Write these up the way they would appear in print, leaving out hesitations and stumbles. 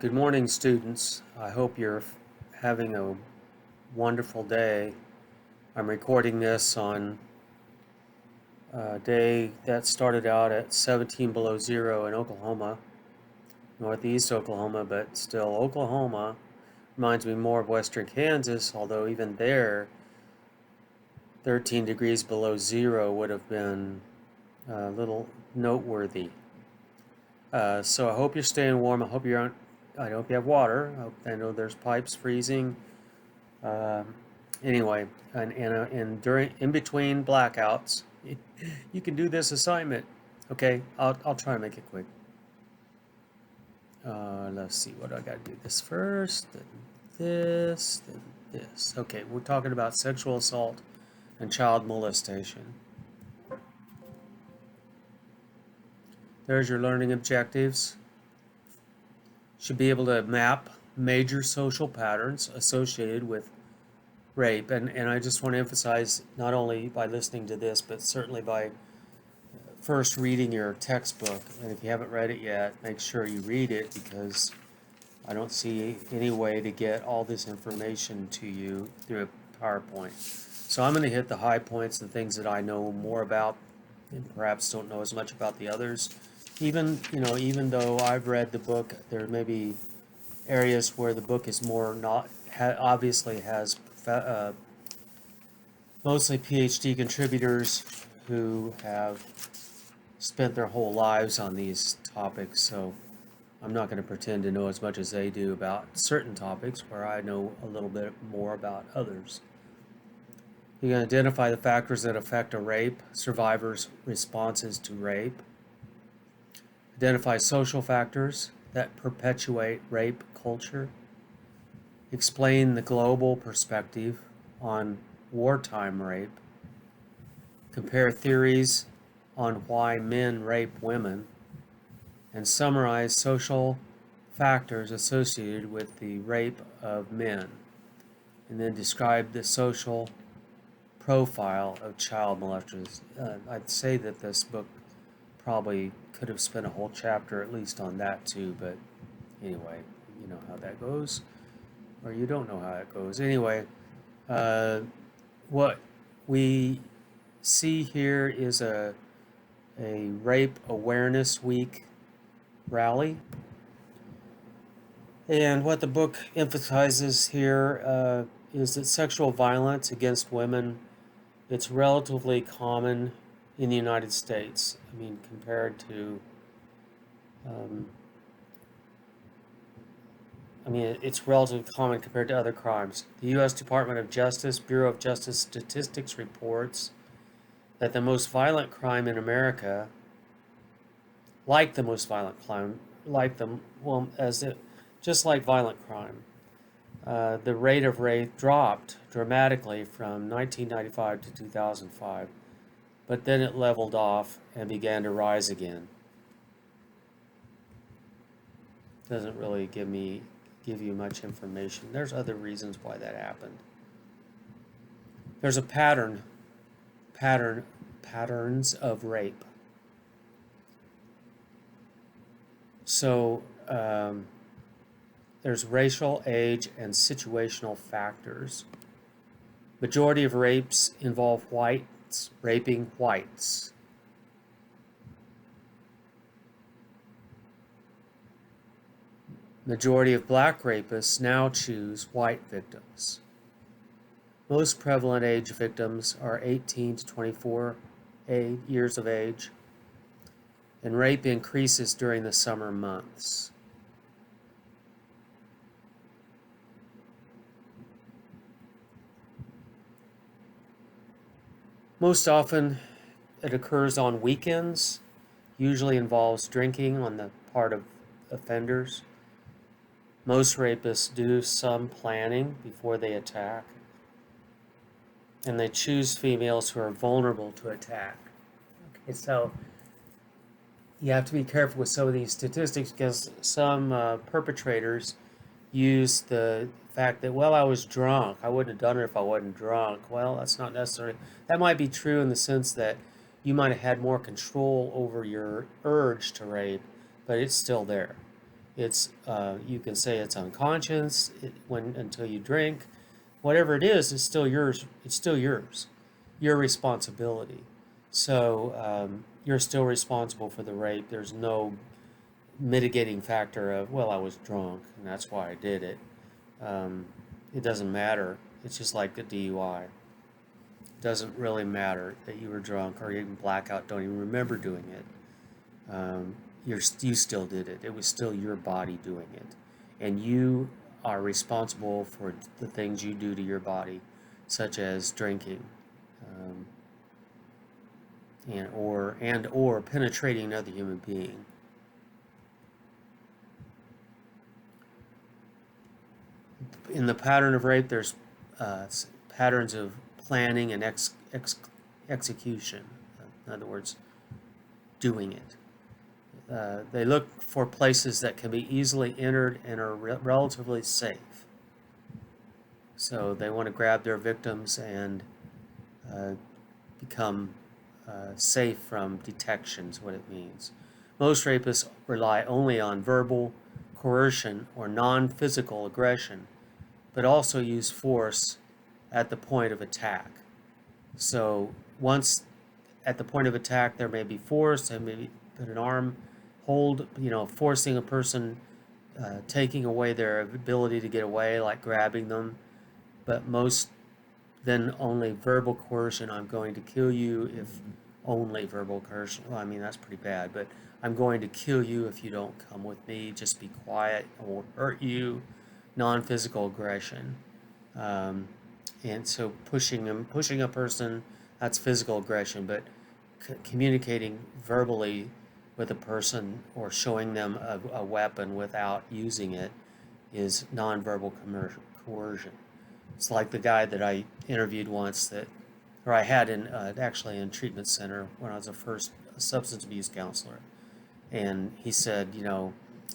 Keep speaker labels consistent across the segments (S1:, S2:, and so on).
S1: Good morning, students. I hope you're having a wonderful day. I'm recording this on a day that started out at 17 below zero in Oklahoma, northeast Oklahoma, but still Oklahoma. Reminds me more of western Kansas, although even there, 13 degrees below zero would have been a little noteworthy. So I hope you're staying warm. I hope you have water. I know there's pipes freezing. Um, anyway, and during in between blackouts, you can do this assignment. Okay, I'll try and make it quick. Let's see, what do I got to do? This first, then then this. Okay, we're talking about sexual assault and child molestation. There's your learning objectives. Should be able to map major social patterns associated with rape. And I just want to emphasize, not only by listening to this, but certainly by first reading your textbook. And if you haven't read it yet, make sure you read it, because I don't see any way to get all this information to you through a PowerPoint. So I'm going to hit the high points, the things that I know more about and perhaps don't know as much about the others. Even though I've read the book, there may be areas where the book is more not obviously has mostly PhD contributors who have spent their whole lives on these topics. So I'm not going to pretend to know as much as they do about certain topics where I know a little bit more about others. You can identify the factors that affect a rape, survivors' responses to rape. Identify social factors that perpetuate rape culture. Explain the global perspective on wartime rape. Compare theories on why men rape women. And summarize social factors associated with the rape of men. And then describe the social profile of child molesters. I'd say that this book probably could have spent a whole chapter at least on that too, but anyway, you know how that goes, or you don't know how it goes. Anyway, what we see here is a Rape Awareness Week rally. And what the book emphasizes here is that sexual violence against women, it's relatively common in the United States. I mean, compared to, it's relatively common compared to other crimes. The U.S. Department of Justice, Bureau of Justice Statistics reports that the most violent crime in America, like the most violent crime, just like violent crime, the rate of rape dropped dramatically from 1995 to 2005, but then it leveled off and began to rise again. Doesn't really give you much information. There's other reasons why that happened. There's a patterns of rape. So there's racial, age, and situational factors. Majority of rapes involve whites raping whites. Majority of black rapists now choose white victims. Most prevalent age victims are 18 to 24 years of age, and rape increases during the summer months. Most often it occurs on weekends, usually involves drinking on the part of offenders. Most rapists do some planning before they attack, and they choose females who are vulnerable to attack. Okay, so you have to be careful with some of these statistics, because some perpetrators use the fact that, well, I was drunk. I wouldn't have done it if I wasn't drunk. Well, that's not necessarily. That might be true in the sense that you might have had more control over your urge to rape, but it's still there. It's you can say it's unconscious until you drink. Whatever it is, it's still yours. It's still yours. Your responsibility. So you're still responsible for the rape. There's no mitigating factor of, well, I was drunk and that's why I did it. Um, it doesn't matter. It's just like the DUI. It doesn't really matter that you were drunk or even blackout, don't even remember doing it. You still did it. It was still your body doing it. And you are responsible for the things you do to your body, such as drinking, um, and or penetrating another human being. In the pattern of rape, there's patterns of planning and execution. In other words, doing it. They look for places that can be easily entered and are relatively safe. So they want to grab their victims and become safe from detection, is what it means. Most rapists rely only on verbal coercion or non-physical aggression, but also use force at the point of attack. So once at the point of attack, there may be force, there may be put an arm hold, forcing a person, taking away their ability to get away, like grabbing them. But most, then only verbal coercion. I'm going to kill you if only verbal coercion. Well, I mean, that's pretty bad, but I'm going to kill you if you don't come with me. Just be quiet. I won't hurt you. Non-physical aggression. And so pushing a person, that's physical aggression, but communicating verbally with a person or showing them a weapon without using it is nonverbal coercion. It's like the guy that I interviewed once or I had actually in treatment center when I was a first substance abuse counselor, and he said,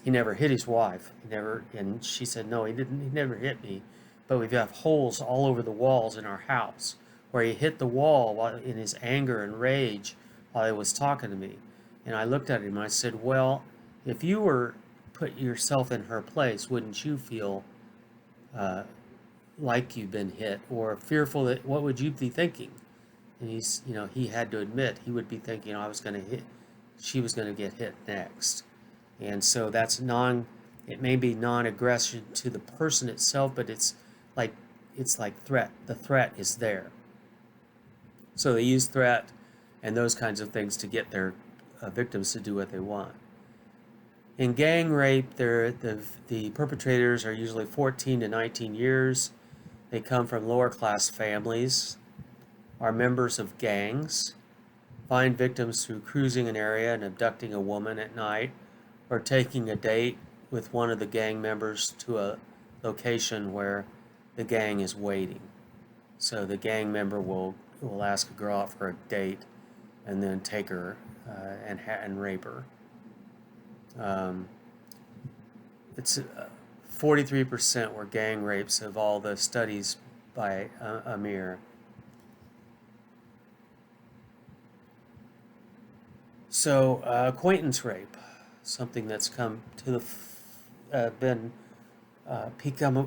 S1: he never hit his wife. And she said, no, he didn't. He never hit me, but we've got holes all over the walls in our house where he hit the wall while in his anger and rage while he was talking to me. And I looked at him and I said, well, if you were put yourself in her place, wouldn't you feel uh, like you've been hit or fearful that what would you be thinking? And he had to admit he would be thinking she was going to get hit next. And so it may be non-aggression to the person itself, but it's like threat. The threat is there. So they use threat and those kinds of things to get their victims to do what they want. In gang rape, the perpetrators are usually 14 to 19 years. They come from lower class families, are members of gangs, find victims through cruising an area and abducting a woman at night, or taking a date with one of the gang members to a location where the gang is waiting. So the gang member will ask a girl out for a date and then take her and rape her. It's 43% were gang rapes of all the studies by Amir. So acquaintance rape, something that's come to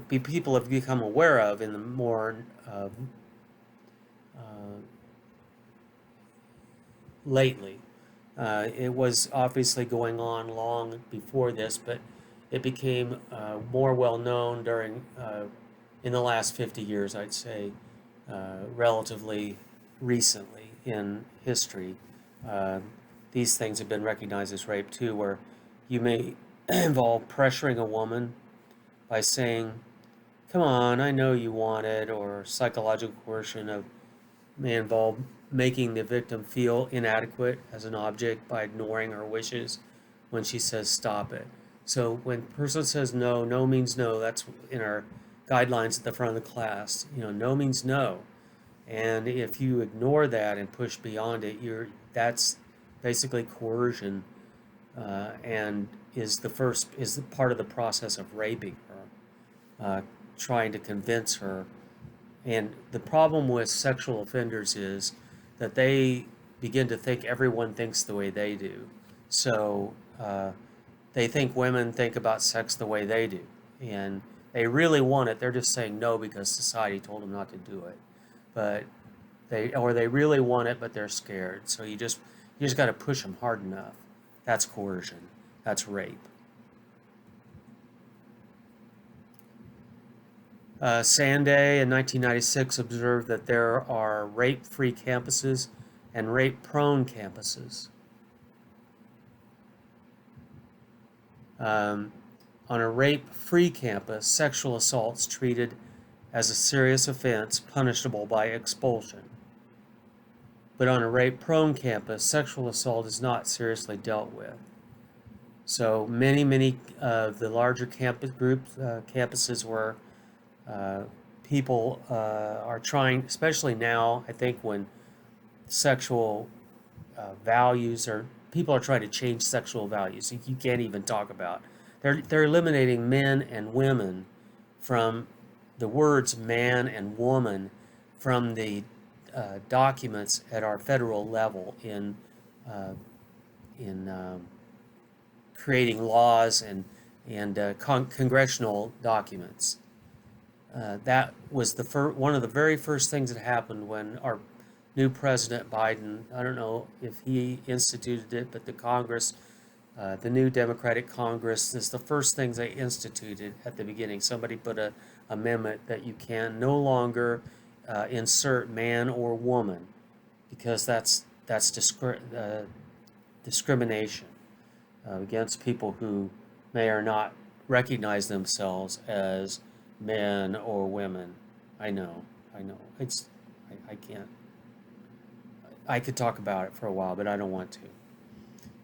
S1: people have become aware of in the more lately. It was obviously going on long before this, but it became more well known in the last 50 years, I'd say, relatively recently in history. These things have been recognized as rape too, where you may involve pressuring a woman by saying, come on, I know you want it, or psychological coercion may involve making the victim feel inadequate as an object by ignoring her wishes when she says stop it. So when a person says no, no means no. That's in our guidelines at the front of the class. No means no. And if you ignore that and push beyond it, that's basically coercion, and is the part of the process of raping her, trying to convince her. And the problem with sexual offenders is that they begin to think everyone thinks the way they do. So they think women think about sex the way they do, and they really want it. They're just saying no because society told them not to do it. But they really want it, but they're scared. So you just got to push them hard enough. That's coercion. That's rape. Sanday in 1996 observed that there are rape-free campuses and rape-prone campuses. On a rape-free campus, sexual assault's treated as a serious offense punishable by expulsion. But on a rape-prone campus, sexual assault is not seriously dealt with. So many of the larger campuses where people are trying, especially now, I think when sexual values are, people are trying to change sexual values. You can't even talk about. They're eliminating men and women from the words man and woman from the documents at our federal level in creating laws and congressional documents. That was one of the very first things that happened when our new President Biden, I don't know if he instituted it, but the Congress, the new Democratic Congress, is the first things they instituted at the beginning. Somebody put an amendment that you can no longer insert man or woman because that's discrimination against people who may or not recognize themselves as men or women. I know. I can't. I could talk about it for a while, but I don't want to.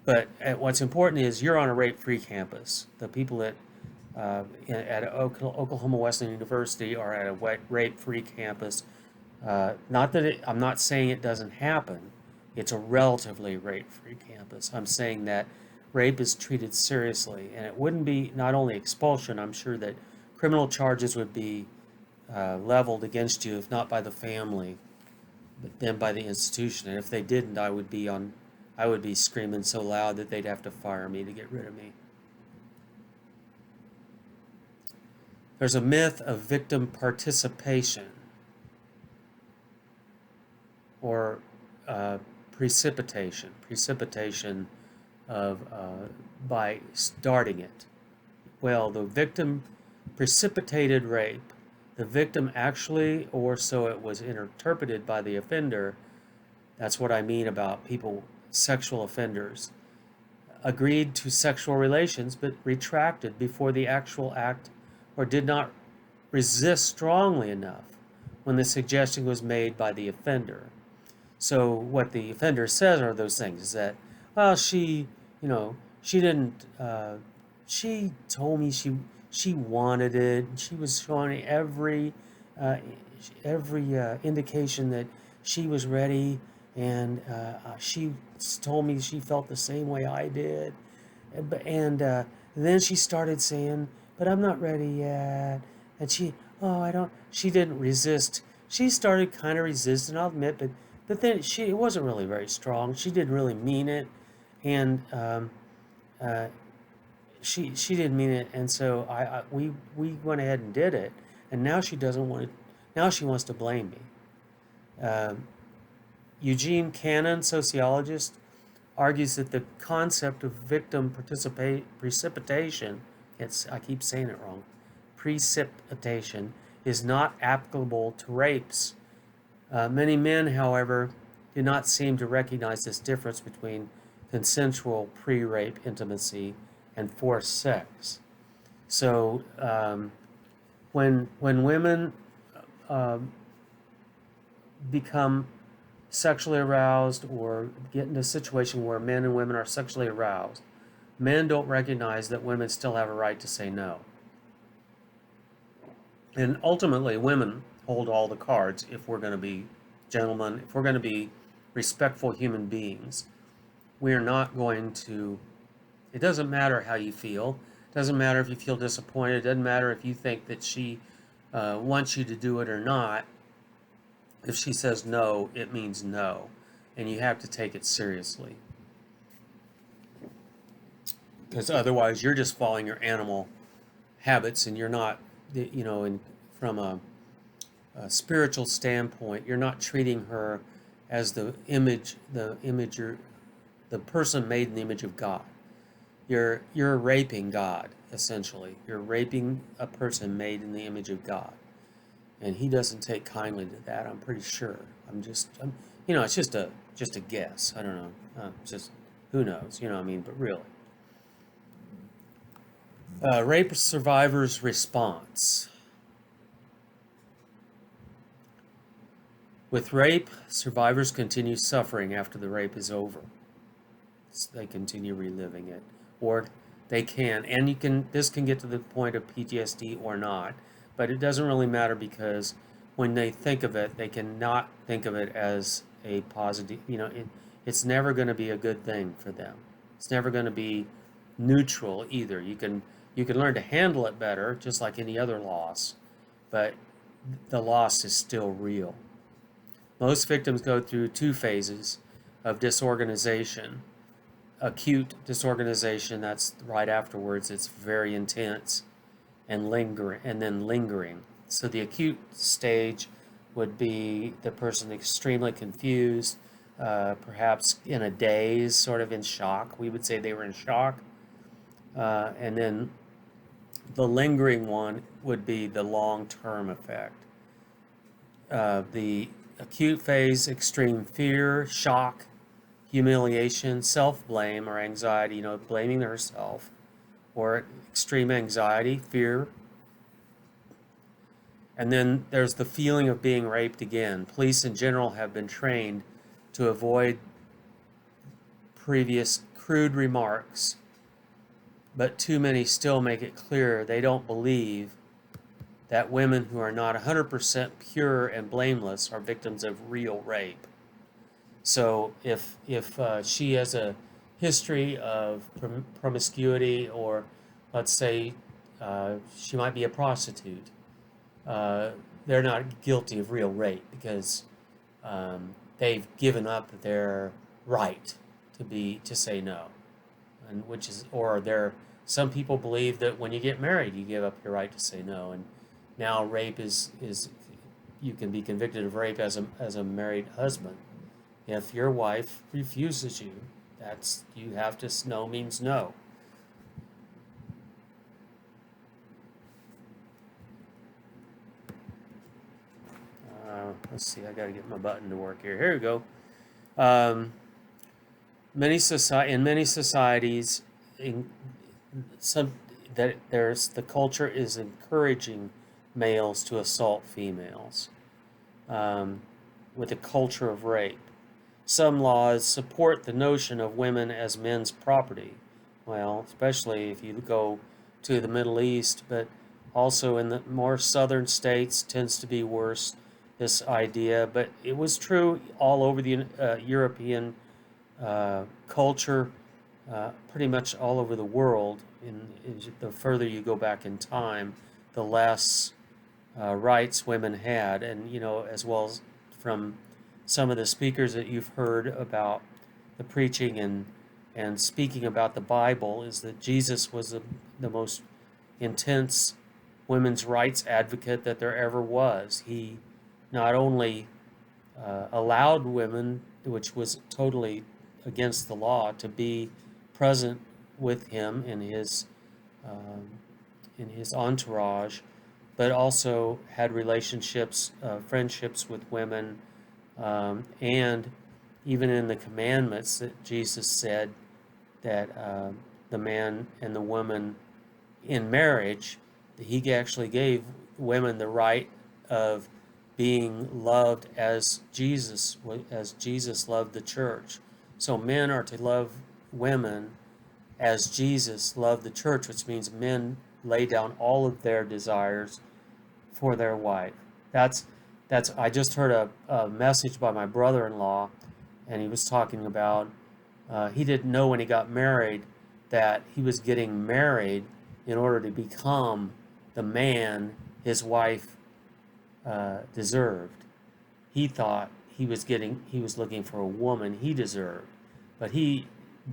S1: But what's important is you're on a rape-free campus. The people at Oklahoma Wesleyan University are at a rape-free campus. Not that I'm not saying it doesn't happen. It's a relatively rape-free campus. I'm saying that rape is treated seriously, and it wouldn't be not only expulsion. I'm sure that criminal charges would be leveled against you, if not by the family, but then by the institution. And if they didn't, I would be screaming so loud that they'd have to fire me to get rid of me. There's a myth of victim participation or precipitation of by starting it. Well, the victim precipitated rape. The victim actually, or so it was interpreted by the offender, that's what I mean about people, sexual offenders, agreed to sexual relations but retracted before the actual act or did not resist strongly enough when the suggestion was made by the offender. So what the offender says are those things, is that, well, she didn't, she told me she wanted it. She was showing every indication that she was ready, and she told me she felt the same way I did. And then she started saying, "But I'm not ready yet." And she didn't resist. She started kind of resisting, I'll admit, but then it wasn't really very strong. She didn't really mean it, and she didn't mean it, and so we went ahead and did it, and now she doesn't want it. Now she wants to blame me. Eugene Cannon, sociologist, argues that the concept of victim precipitation, I keep saying it wrong, precipitation, is not applicable to rapes. Many men, however, do not seem to recognize this difference between consensual pre-rape intimacy and forced sex. So when women become sexually aroused or get in a situation where men and women are sexually aroused, men don't recognize that women still have a right to say no. And ultimately, women hold all the cards if we're going to be gentlemen, if we're going to be respectful human beings. We are not going to, it doesn't matter how you feel. It doesn't matter if you feel disappointed. It doesn't matter if you think that she wants you to do it or not. If she says no, it means no. And you have to take it seriously. because otherwise you're just following your animal habits, and you're not, from a spiritual standpoint, you're not treating her as the person made in the image of God. You're raping God, essentially. You're raping a person made in the image of God, and He doesn't take kindly to that. I'm pretty sure. It's just a guess. I don't know. Just who knows? You know what I mean? But really, rape survivors' response. With rape, survivors continue suffering after the rape is over. They continue reliving it, or they can, and this can get to the point of PTSD or not, but it doesn't really matter, because when they think of it, they cannot think of it as a positive. It's never going to be a good thing for them. It's never going to be neutral either. You can learn to handle it better, just like any other loss, but the loss is still real. Most victims go through two phases of disorganization. Acute disorganization, that's right afterwards. It's very intense and then lingering. So the acute stage would be the person extremely confused, perhaps in a daze, sort of in shock. We would say they were in shock. And then the lingering one would be the long-term effect. The acute phase, extreme fear, shock, humiliation, self-blame or anxiety, blaming herself, or extreme anxiety, fear. And then there's the feeling of being raped again. Police in general have been trained to avoid previous crude remarks, but too many still make it clear they don't believe that women who are not 100% pure and blameless are victims of real rape. So if she has a history of promiscuity, or let's say she might be a prostitute, they're not guilty of real rape, because they've given up their right to say no, and some people believe that when you get married, you give up your right to say no, and now rape is you can be convicted of rape as a married husband. If your wife refuses you, you have to, no means no. Let's see, I gotta get my button to work here. Here we go. In many societies, the culture is encouraging males to assault females, with a culture of rape. Some laws support the notion of women as men's property. Well, especially if you go to the Middle East, but also in the more southern states tends to be worse, this idea. But it was true all over the European culture, pretty much all over the world. The further you go back in time, the less rights women had, and as well as from some of the speakers that you've heard about the preaching and speaking about the Bible, is that Jesus was the most intense women's rights advocate that there ever was. He not only allowed women, which was totally against the law, to be present with him in his entourage, but also had relationships, friendships with women. And even in the commandments that Jesus said that the man and the woman in marriage, he actually gave women the right of being loved as Jesus loved the church. So men are to love women as Jesus loved the church, which means men lay down all of their desires for their wife. I just heard a message by my brother-in-law, and he was talking about he didn't know when he got married that he was getting married in order to become the man his wife deserved. He thought he was looking for a woman he deserved, but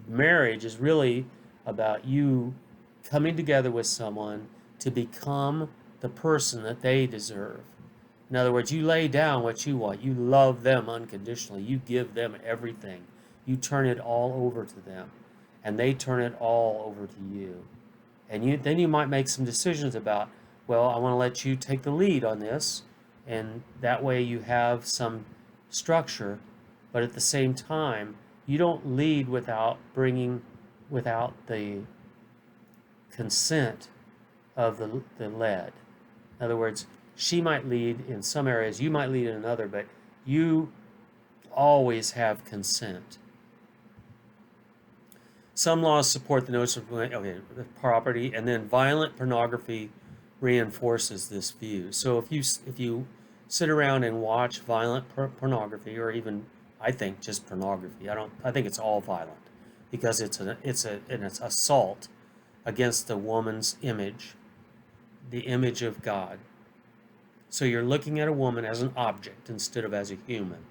S1: marriage is really about you coming together with someone to become the person that they deserve. In other words, you lay down what you want. You love them unconditionally. You give them everything. You turn it all over to them, and they turn it all over to you. And then you might make some decisions about, well, I want to let you take the lead on this, and that way you have some structure, but at the same time, you don't lead without the consent of the led. In other words, she might lead in some areas, you might lead in another, but you always have consent. Some laws support the notion of property, and then violent pornography reinforces this view. So if you sit around and watch violent pornography, or even I think just pornography, I think it's all violent because it's an assault against the woman's image, the image of God. So you're looking at a woman as an object instead of as a human,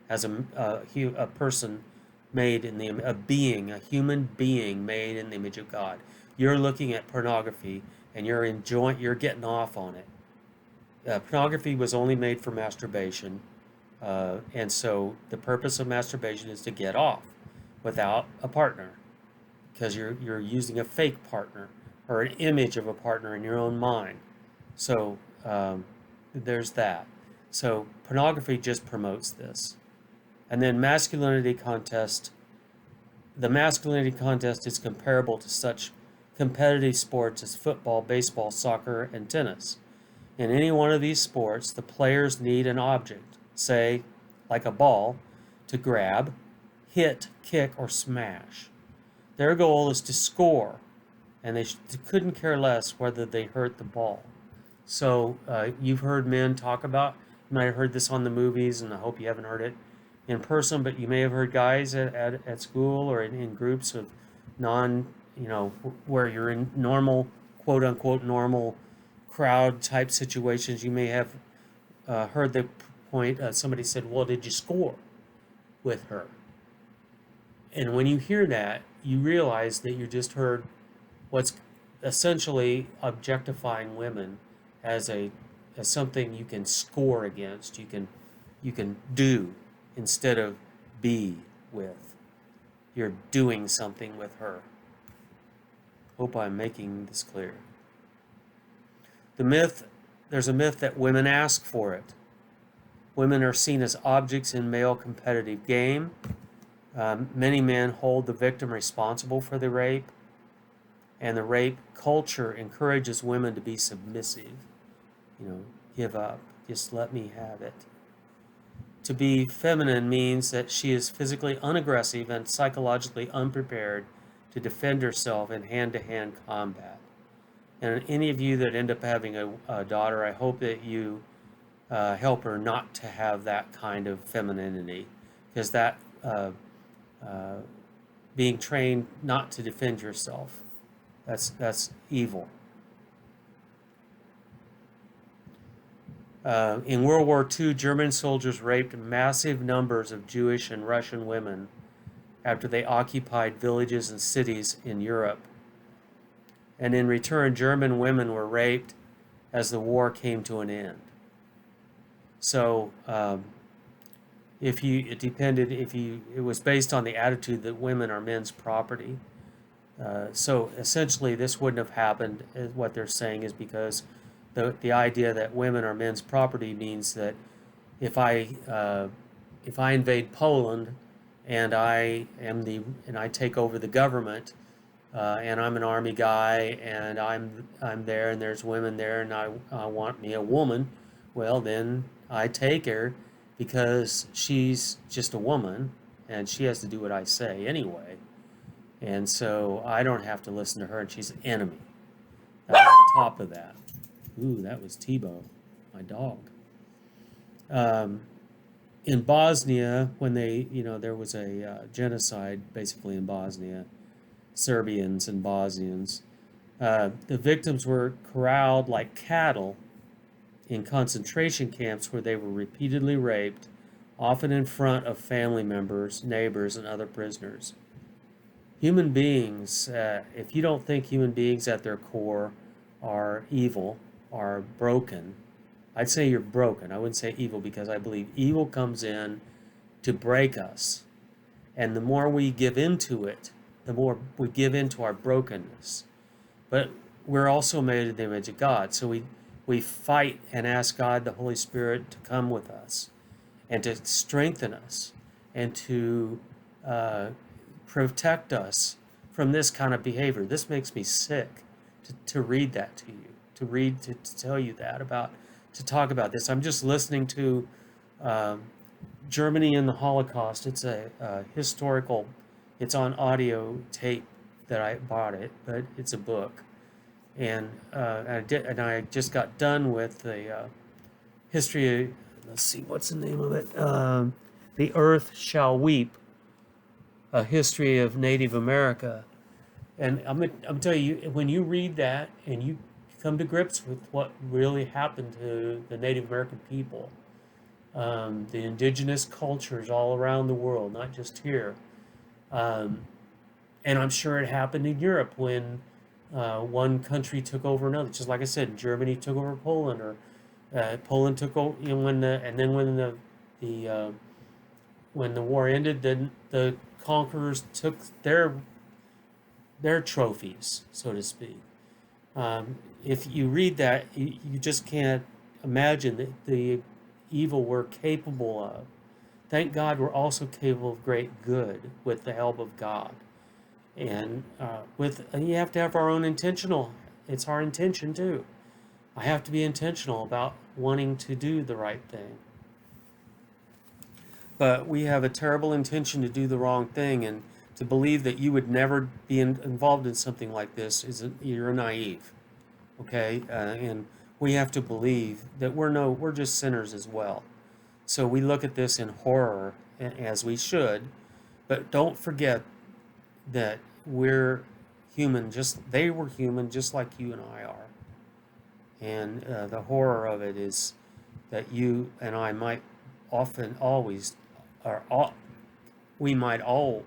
S1: as a person made in the a human being made in the image of God. You're looking at pornography and you're getting off on it. Pornography was only made for masturbation, and so the purpose of masturbation is to get off without a partner, because you're using a fake partner or an image of a partner in your own mind. So there's that. So pornography just promotes this. And then masculinity contest. The masculinity contest is comparable to such competitive sports as football, baseball, soccer, and tennis. In any one of these sports, the players need an object, say, like a ball, to grab, hit, kick, or smash. Their goal is to score, and they couldn't care less whether they hurt the ball. So you've heard men talk about, you might have heard this on the movies, and I hope you haven't heard it in person, but you may have heard guys at school or in groups of where you're in normal, quote unquote, normal crowd type situations. You may have heard the point, somebody said, well, did you score with her? And when you hear that, you realize that you just heard what's essentially objectifying women as something you can score against, you can do instead of be with. You're doing something with her. Hope I'm making this clear. There's a myth that women ask for it. Women are seen as objects in male competitive game. Many men hold the victim responsible for the rape, and the rape culture encourages women to be submissive. Give up. Just let me have it. To be feminine means that she is physically unaggressive and psychologically unprepared to defend herself in hand-to-hand combat. And any of you that end up having a daughter, I hope that you help her not to have that kind of femininity, because that being trained not to defend yourself, that's evil. In World War II, German soldiers raped massive numbers of Jewish and Russian women after they occupied villages and cities in Europe. And in return, German women were raped as the war came to an end. So it was based on the attitude that women are men's property. So essentially, this wouldn't have happened. What they're saying is because the idea that women are men's property means that if I invade Poland and I take over the government, and I'm an army guy and I'm there and there's women there and I want me a woman, well then I take her because she's just a woman and she has to do what I say anyway, and so I don't have to listen to her, and she's an enemy. On top of that. Ooh, that was Tebow, my dog. In Bosnia, when there was a genocide basically in Bosnia, Serbians and Bosnians, the victims were corralled like cattle in concentration camps where they were repeatedly raped, often in front of family members, neighbors, and other prisoners. Human beings, if you don't think human beings at their core are evil, are broken, I'd say you're broken. I wouldn't say evil because I believe evil comes in to break us. And the more we give into it, the more we give into our brokenness. But we're also made in the image of God. So we fight and ask God, the Holy Spirit, to come with us and to strengthen us and to uh, protect us from this kind of behavior. This makes me sick to read that to you, to tell you that about, to talk about this. I'm just listening to um, Germany and the Holocaust. It's a historical, it's on audio tape that I bought it, but it's a book. And I just got done with the history. Let's see, what's the name of it? The Earth Shall Weep, a history of Native America. And I'm telling you, when you read that and you come to grips with what really happened to the Native American people, the indigenous cultures all around the world, not just here. Um, and I'm sure it happened in Europe when one country took over another. Just like I said, Germany took over Poland, or Poland took over. You know, and then the when the war ended, then the conquerors took their trophies, so to speak. If you read that, you just can't imagine the evil we're capable of. Thank God we're also capable of great good with the help of God. And you have to have our own intentional. It's our intention too. I have to be intentional about wanting to do the right thing. But we have a terrible intention to do the wrong thing, and to believe that you would never be involved in something like this you're naive. Okay, and we have to believe that we're just sinners as well. So we look at this in horror, as we should, but don't forget that we're human. They were human, just like you and I are. And the horror of it is that you and I might often always, or all, we might all,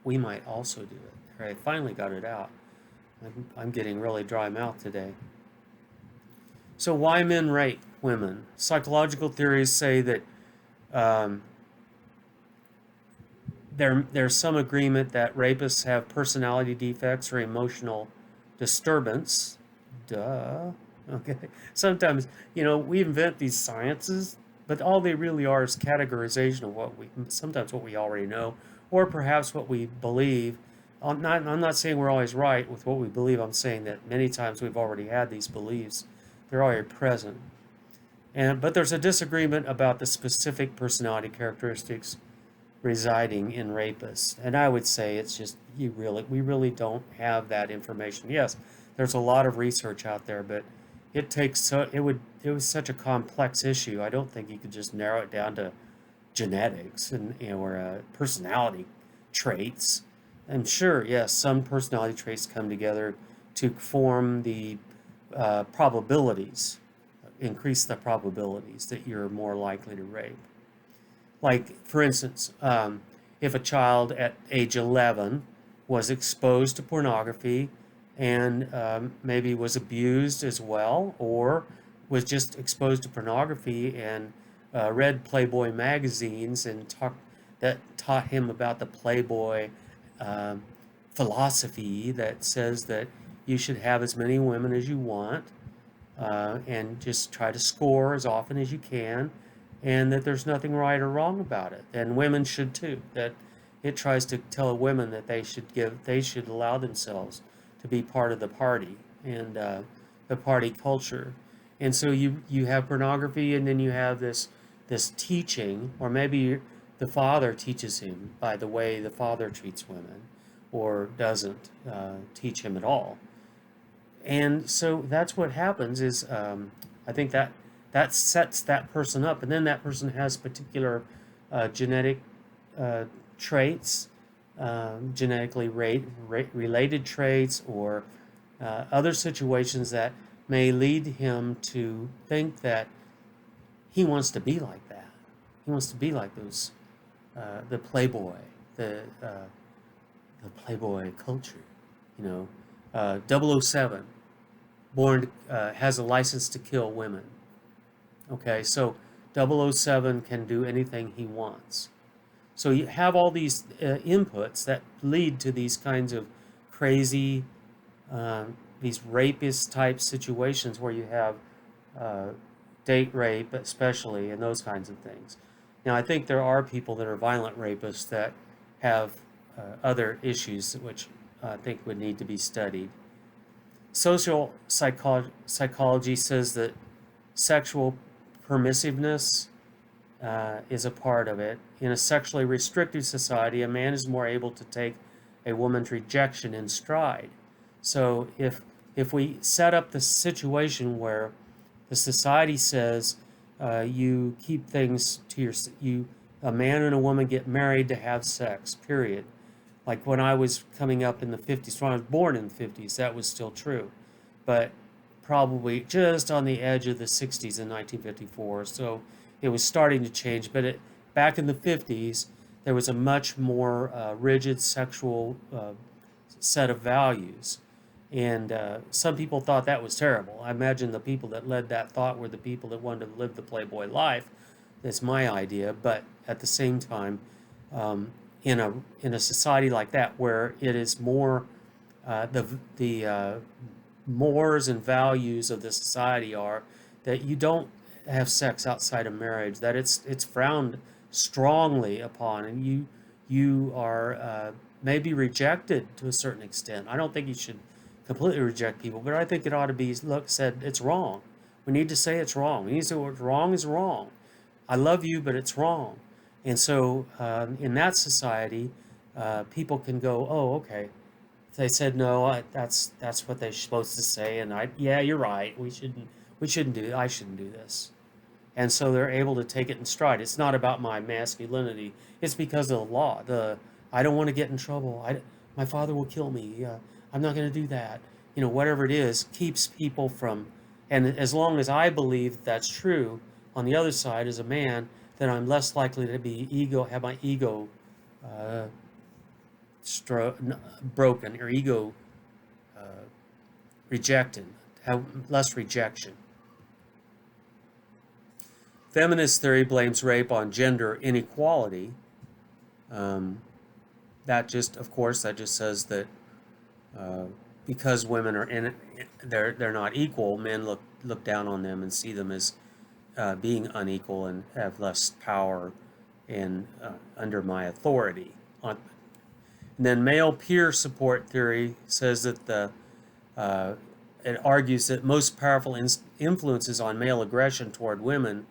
S1: we might also do it. I finally got it out. I'm getting really dry mouth today. So why men rape women? Psychological theories say that um, there's some agreement that rapists have personality defects or emotional disturbance. Duh. Okay. Sometimes, we invent these sciences, but all they really are is categorization of sometimes what we already know, or perhaps what we believe. I'm not saying we're always right with what we believe. I'm saying that many times we've already had these beliefs. They're already present. But there's a disagreement about the specific personality characteristics residing in rapists. And I would say it's just we really don't have that information. Yes, there's a lot of research out there, but it was such a complex issue. I don't think you could just narrow it down to genetics or personality traits. And sure, yes, some personality traits come together to form the probabilities, increase the probabilities that you're more likely to rape. Like, for instance, if a child at age 11 was exposed to pornography and maybe was abused as well, or was just exposed to pornography and read Playboy magazines and that taught him about the Playboy um, philosophy that says that you should have as many women as you want, and just try to score as often as you can, and that there's nothing right or wrong about it. And women should too. That it tries to tell women that they should allow themselves to be part of the party and the party culture. And so you have pornography, and then you have this teaching, or maybe the father teaches him by the way the father treats women, or doesn't teach him at all. And so that's what happens is I think that sets that person up, and then that person has particular genetic uh, traits, genetically related traits, or other situations that may lead him to think that he wants to be like that. He wants to be like those, the playboy, the the Playboy culture. You know, 007, born has a license to kill women. Okay, so 007 can do anything he wants. So you have all these inputs that lead to these kinds of crazy, these rapist type situations where you have uh, date rape, especially, and those kinds of things. Now, I think there are people that are violent rapists that have other issues which I think would need to be studied. Social psychology says that sexual permissiveness is a part of it. In a sexually restrictive society, a man is more able to take a woman's rejection in stride. So if we set up the situation where the society says you keep things to you, a man and a woman get married to have sex, period. Like when I was coming up in the 50s, when I was born in the 50s, that was still true. But probably just on the edge of the 60s in 1954. So it was starting to change. But back in the 50s, there was a much more rigid sexual set of values. And some people thought that was terrible. I imagine the people that led that thought were the people that wanted to live the Playboy life. That's my idea. But at the same time, um, in a society like that where it is more the mores and values of the society are that you don't have sex outside of marriage, that it's frowned strongly upon, and you are maybe rejected to a certain extent. I don't think you should completely reject people, but I think it ought to be said it's wrong. We need to say it's wrong. We need to say what's wrong is wrong. I love you, but it's wrong. And so in that society, people can go, oh, okay. They said no. That's what they're supposed to say, and yeah, you're right. We shouldn't do. I shouldn't do this. And so they're able to take it in stride. It's not about my masculinity. It's because of the law. I don't want to get in trouble. My father will kill me. I'm not going to do that. Whatever it is, keeps people from. And as long as I believe that's true, on the other side, as a man, then I'm less likely to have my ego uh, broken or ego uh, rejected, have less rejection. Feminist theory blames rape on gender inequality. Um, of course, that just says that uh, because women are they're not equal, men look down on them and see them as being unequal and have less power and under my authority. And then male peer support theory says that it argues that most powerful influences on male aggression toward women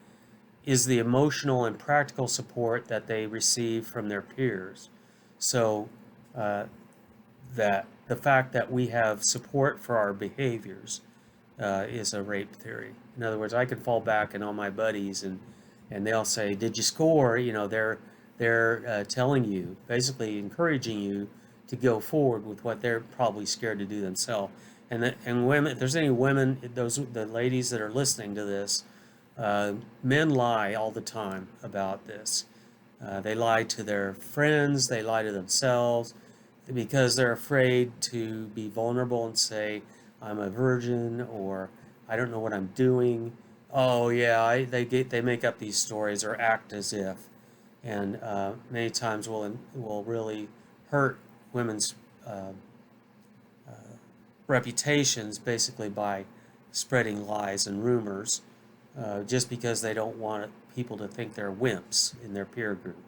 S1: is the emotional and practical support that they receive from their peers. So uh, that the fact that we have support for our behaviors is a rape theory. In other words, I could fall back on all my buddies and they'll say, "Did you score?" They're telling you, basically encouraging you to go forward with what they're probably scared to do themselves. And women, if there's any women, the ladies that are listening to this, men lie all the time about this. They lie to their friends, they lie to themselves, because they're afraid to be vulnerable and say, "I'm a virgin," or "I don't know what I'm doing." Oh yeah, they make up these stories or act as if, and many times will really hurt women's reputations basically by spreading lies and rumors, just because they don't want people to think they're wimps in their peer group.